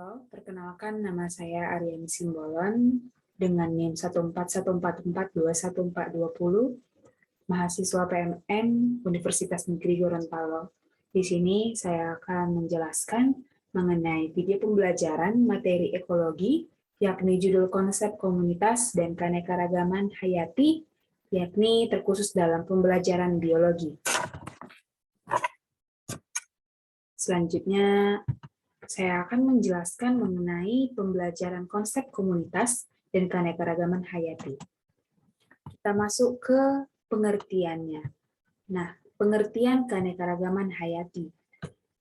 Halo, perkenalkan nama saya Aryani Simbolon dengan NIM 14144211420, mahasiswa PMN Universitas Negeri Gorontalo. Di sini saya akan menjelaskan mengenai video pembelajaran materi ekologi, yakni judul konsep komunitas dan keanekaragaman hayati, yakni terkhusus dalam pembelajaran biologi. Selanjutnya, saya akan menjelaskan mengenai pembelajaran konsep komunitas dan keanekaragaman hayati. Kita masuk ke pengertiannya. Nah, pengertian keanekaragaman hayati.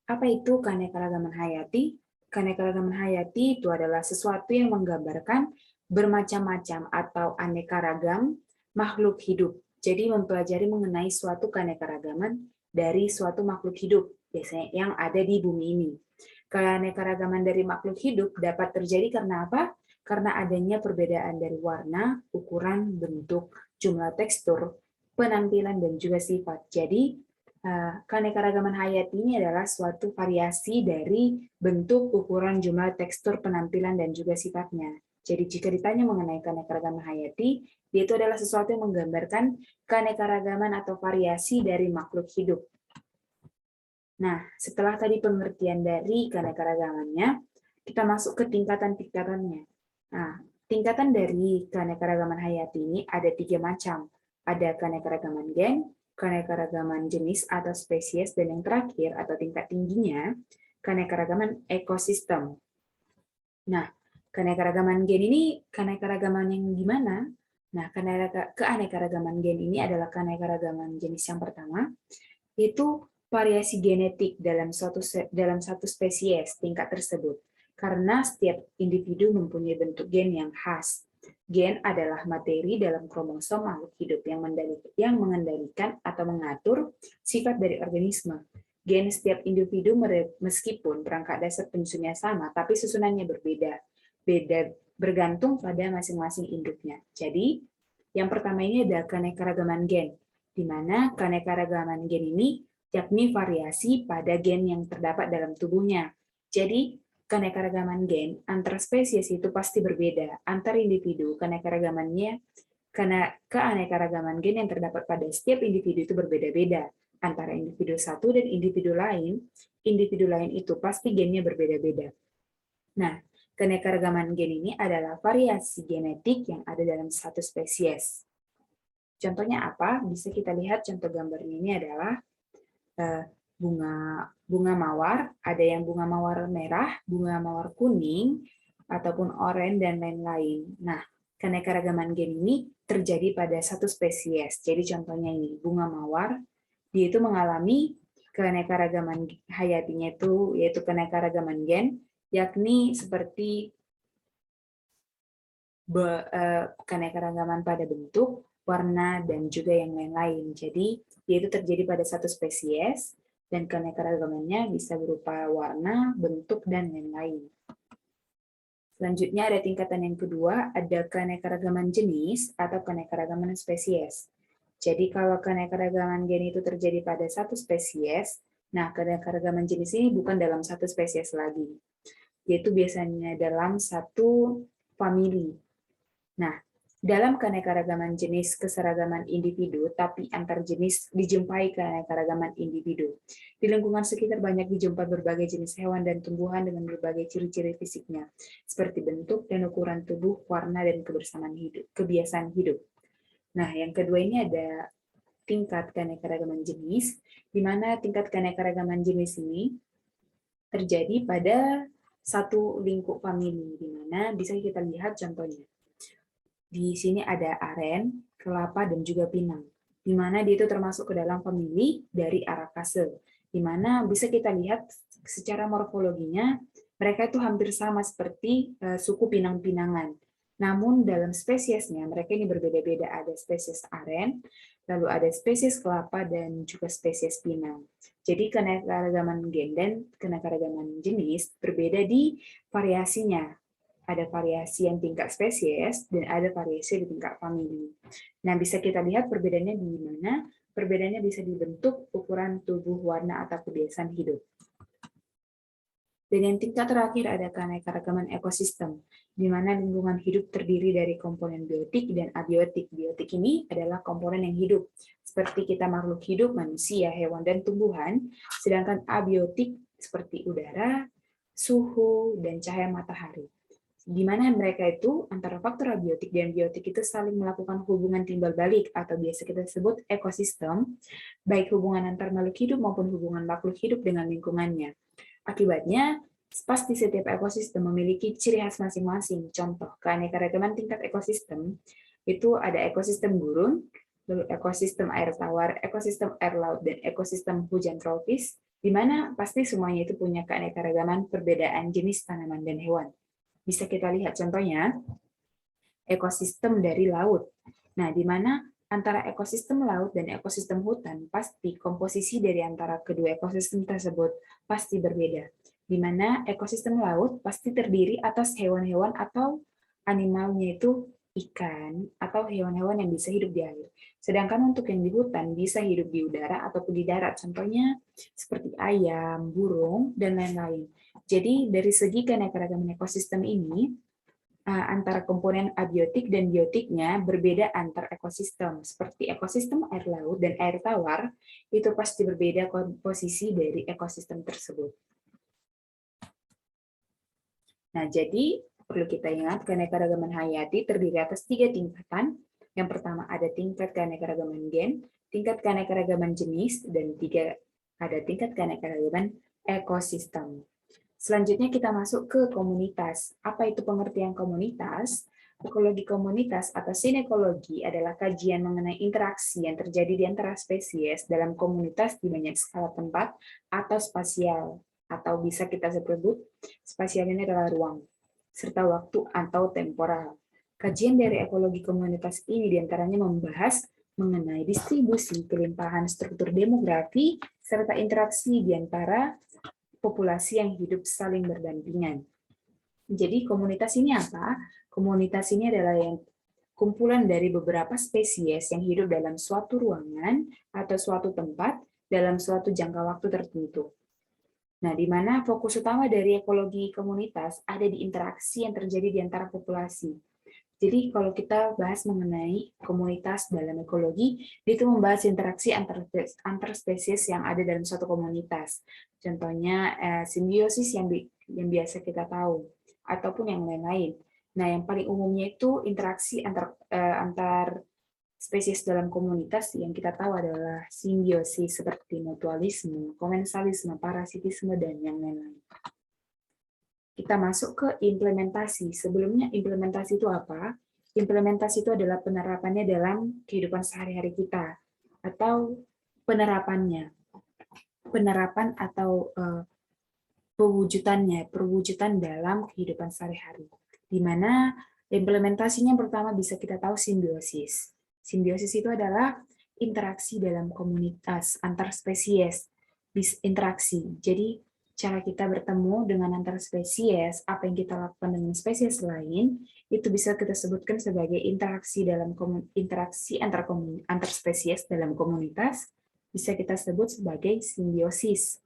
Apa itu keanekaragaman hayati? Keanekaragaman hayati itu adalah sesuatu yang menggambarkan bermacam-macam atau aneka ragam makhluk hidup. Jadi mempelajari mengenai suatu keanekaragaman dari suatu makhluk hidup, biasanya yang ada di bumi ini. Keanekaragaman dari makhluk hidup dapat terjadi karena apa? Karena adanya perbedaan dari warna, ukuran, bentuk, jumlah tekstur, penampilan, dan juga sifat. Jadi, keanekaragaman hayati ini adalah suatu variasi dari bentuk, ukuran, jumlah, tekstur, penampilan, dan juga sifatnya. Jadi, jika ditanya mengenai keanekaragaman hayati, itu adalah sesuatu yang menggambarkan keanekaragaman atau variasi dari makhluk hidup. Nah, setelah tadi pengertian dari keanekaragamannya, kita masuk ke tingkatan-tingkatannya. Nah, tingkatan dari keanekaragaman hayati ini ada 3 macam. Ada keanekaragaman gen, keanekaragaman jenis atau spesies, dan yang terakhir atau tingkat tingginya, keanekaragaman ekosistem. Nah, keanekaragaman gen ini keanekaragaman yang gimana? Nah, keanekaragaman gen ini adalah keanekaragaman jenis yang pertama, yaitu variasi genetik dalam satu spesies tingkat tersebut, karena setiap individu mempunyai bentuk gen yang khas. Gen adalah materi dalam kromosom makhluk hidup yang mengendalikan atau mengatur sifat dari organisme. Gen setiap individu meskipun perangkat dasar penyusunnya sama, tapi susunannya berbeda, bergantung pada masing-masing induknya. Jadi, yang pertama ini adalah keanekaragaman gen, di mana keanekaragaman gen ini yakni variasi pada gen yang terdapat dalam tubuhnya. Jadi, keanekaragaman gen antar spesies itu pasti berbeda. Antar individu, keanekaragaman gen yang terdapat pada setiap individu itu berbeda-beda. Antara individu satu dan individu lain itu pasti gennya berbeda-beda. Nah, keanekaragaman gen ini adalah variasi genetik yang ada dalam satu spesies. Contohnya apa? Bisa kita lihat contoh gambarnya ini adalah bunga mawar, ada yang bunga mawar merah, bunga mawar kuning, ataupun oranye, dan lain-lain. Nah, keanekaragaman gen ini terjadi pada satu spesies. Jadi contohnya ini, bunga mawar, dia itu mengalami keanekaragaman hayatinya itu, yaitu keanekaragaman gen, yakni seperti keanekaragaman pada bentuk, warna, dan juga yang lain-lain. Jadi, dia itu terjadi pada satu spesies, dan keanekaragamannya bisa berupa warna, bentuk, dan lain-lain. Selanjutnya ada tingkatan yang kedua, ada keanekaragaman jenis atau keanekaragaman spesies. Jadi kalau keanekaragaman gen itu terjadi pada satu spesies, nah keanekaragaman jenis ini bukan dalam satu spesies lagi, yaitu biasanya dalam satu famili. Nah, dalam keanekaragaman jenis keseragaman individu, tapi antar jenis dijumpai keanekaragaman individu. Di lingkungan sekitar banyak dijumpai berbagai jenis hewan dan tumbuhan dengan berbagai ciri-ciri fisiknya, seperti bentuk dan ukuran tubuh, warna, dan kebiasaan hidup. Nah, yang kedua ini ada tingkat keanekaragaman jenis, di mana tingkat keanekaragaman jenis ini terjadi pada satu lingkup famili, di mana bisa kita lihat contohnya. Di sini ada aren, kelapa, dan juga pinang, di mana dia itu termasuk ke dalam famili dari Aracaceae, di mana bisa kita lihat secara morfologinya, mereka itu hampir sama seperti suku pinang-pinangan. Namun dalam spesiesnya, mereka ini berbeda-beda. Ada spesies aren, lalu ada spesies kelapa, dan juga spesies pinang. Jadi keanekaragaman gen dan keanekaragaman jenis berbeda di variasinya. Ada variasi yang tingkat spesies, dan ada variasi di tingkat famili. Nah, bisa kita lihat perbedaannya di mana? Perbedaannya bisa di bentuk, ukuran tubuh, warna, atau kebiasaan hidup. Dan yang tingkat terakhir ada keanekaragaman ekosistem, di mana lingkungan hidup terdiri dari komponen biotik dan abiotik. Biotik ini adalah komponen yang hidup, seperti kita makhluk hidup, manusia, hewan, dan tumbuhan, sedangkan abiotik seperti udara, suhu, dan cahaya matahari. Di mana mereka itu, antara faktor abiotik dan biotik itu saling melakukan hubungan timbal balik, atau biasa kita sebut ekosistem, baik hubungan antar makhluk hidup maupun hubungan makhluk hidup dengan lingkungannya. Akibatnya, pasti setiap ekosistem memiliki ciri khas masing-masing. Contoh, keanekaragaman tingkat ekosistem, itu ada ekosistem gurun, lalu ekosistem air tawar, ekosistem air laut, dan ekosistem hujan tropis, di mana pasti semuanya itu punya keanekaragaman perbedaan jenis tanaman dan hewan. Bisa kita lihat contohnya, ekosistem dari laut. Nah, di mana antara ekosistem laut dan ekosistem hutan, pasti komposisi dari antara kedua ekosistem tersebut pasti berbeda. Di mana ekosistem laut pasti terdiri atas hewan-hewan atau animalnya itu ikan atau hewan-hewan yang bisa hidup di air. Sedangkan untuk yang di hutan bisa hidup di udara ataupun di darat, contohnya seperti ayam, burung, dan lain-lain. Jadi dari segi keanekaragaman ekosistem ini, antara komponen abiotik dan biotiknya berbeda antar ekosistem. Seperti ekosistem air laut dan air tawar, itu pasti berbeda komposisi dari ekosistem tersebut. Nah, jadi perlu kita ingat keanekaragaman hayati terdiri atas 3 tingkatan. Yang pertama ada tingkat keanekaragaman gen, tingkat keanekaragaman jenis, dan ada tingkat keanekaragaman ekosistem. Selanjutnya kita masuk ke komunitas. Apa itu pengertian komunitas? Ekologi komunitas atau sinekologi adalah kajian mengenai interaksi yang terjadi di antara spesies dalam komunitas di banyak skala tempat atau spasial, atau bisa kita sebut spasial ini adalah ruang, serta waktu atau temporal. Kajian dari ekologi komunitas ini diantaranya membahas mengenai distribusi, kelimpahan struktur demografi, serta interaksi di antara populasi yang hidup saling berdampingan. Jadi komunitas ini apa? Komunitas ini adalah yang kumpulan dari beberapa spesies yang hidup dalam suatu ruangan atau suatu tempat dalam suatu jangka waktu tertentu. Nah, di mana fokus utama dari ekologi komunitas ada di interaksi yang terjadi di antara populasi. Jadi kalau kita bahas mengenai komunitas dalam ekologi, itu membahas interaksi antar spesies yang ada dalam suatu komunitas. Contohnya simbiosis yang biasa kita tahu, ataupun yang lain-lain. Nah, yang paling umumnya itu interaksi antar spesies dalam komunitas yang kita tahu adalah simbiosis seperti mutualisme, komensalisme, parasitisme, dan yang lain-lain. Kita masuk ke implementasi. Sebelumnya implementasi itu apa? Implementasi itu adalah penerapannya dalam kehidupan sehari-hari kita, atau penerapan atau perwujudan dalam kehidupan sehari-hari. Di mana implementasinya pertama bisa kita tahu simbiosis. Simbiosis itu adalah interaksi dalam komunitas antar spesies, interaksi. Jadi cara kita bertemu dengan antar spesies, apa yang kita lakukan dengan spesies lain, itu bisa kita sebutkan sebagai interaksi antar spesies dalam komunitas, bisa kita sebut sebagai simbiosis.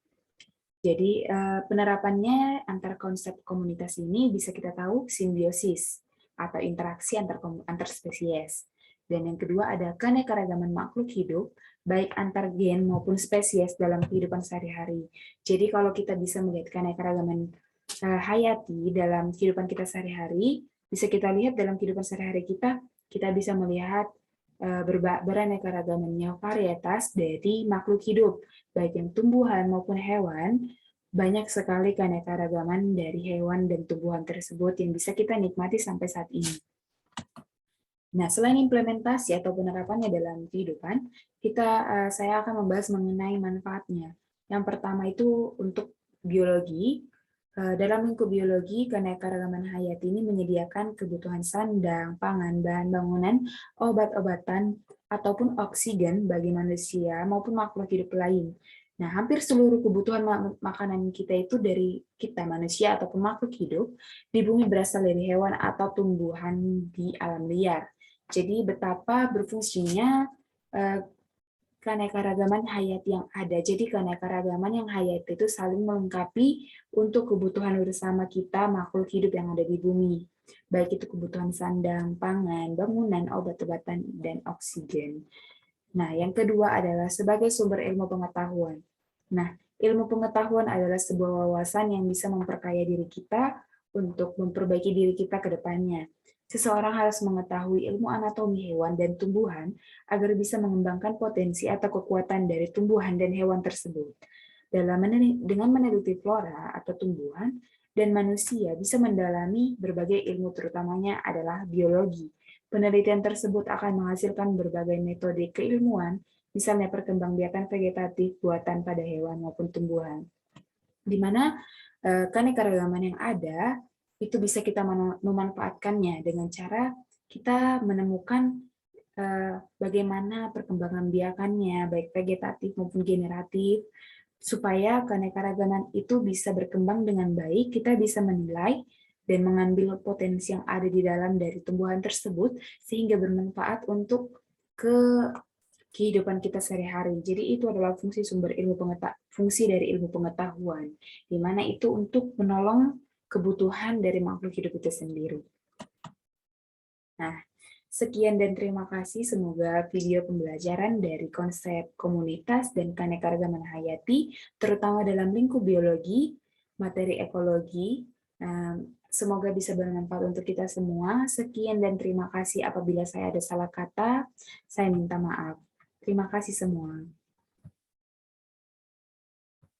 Jadi penerapannya antar konsep komunitas ini bisa kita tahu simbiosis atau interaksi antar spesies. Dan yang kedua ada keanekaragaman makhluk hidup, baik antar gen maupun spesies dalam kehidupan sehari-hari. Jadi kalau kita bisa melihat keanekaragaman hayati dalam kehidupan kita sehari-hari, bisa kita lihat dalam kehidupan sehari-hari kita bisa melihat beraneka ragamannya varietas dari makhluk hidup, baik yang tumbuhan maupun hewan. Banyak sekali keanekaragaman dari hewan dan tumbuhan tersebut yang bisa kita nikmati sampai saat ini. Nah, selain implementasi atau penerapannya dalam kehidupan, saya akan membahas mengenai manfaatnya. Yang pertama itu untuk biologi. Dalam lingkup biologi, keanekaragaman hayati ini menyediakan kebutuhan sandang, pangan, bahan bangunan, obat-obatan, ataupun oksigen bagi manusia maupun makhluk hidup lain. Nah, hampir seluruh kebutuhan makanan kita itu dari kita manusia ataupun makhluk hidup di bumi berasal dari hewan atau tumbuhan di alam liar. Jadi betapa berfungsinya keanekaragaman hayati yang ada. Jadi keanekaragaman yang hayati itu saling melengkapi untuk kebutuhan bersama kita makhluk hidup yang ada di bumi. Baik itu kebutuhan sandang, pangan, bangunan, obat-obatan, dan oksigen. Nah, yang kedua adalah sebagai sumber ilmu pengetahuan. Nah, ilmu pengetahuan adalah sebuah wawasan yang bisa memperkaya diri kita untuk memperbaiki diri kita ke depannya. Seseorang harus mengetahui ilmu anatomi hewan dan tumbuhan agar bisa mengembangkan potensi atau kekuatan dari tumbuhan dan hewan tersebut. Dengan meneliti flora atau tumbuhan, dan manusia bisa mendalami berbagai ilmu, terutamanya adalah biologi. Penelitian tersebut akan menghasilkan berbagai metode keilmuan, misalnya perkembangbiakan vegetatif buatan pada hewan maupun tumbuhan, di mana keanekaragaman yang ada itu bisa kita memanfaatkannya dengan cara kita menemukan bagaimana perkembangan biakannya, baik vegetatif maupun generatif, supaya keanekaragaman itu bisa berkembang dengan baik. Kita bisa menilai dan mengambil potensi yang ada di dalam dari tumbuhan tersebut sehingga bermanfaat untuk kehidupan kita sehari-hari. Jadi itu adalah fungsi dari ilmu pengetahuan, di mana itu untuk menolong kebutuhan dari makhluk hidup itu sendiri. Nah, sekian dan terima kasih. Semoga video pembelajaran dari konsep komunitas dan keanekaragaman hayati, terutama dalam lingkup biologi, materi ekologi, semoga bisa bermanfaat untuk kita semua. Sekian dan terima kasih. Apabila saya ada salah kata, saya minta maaf. Terima kasih semua.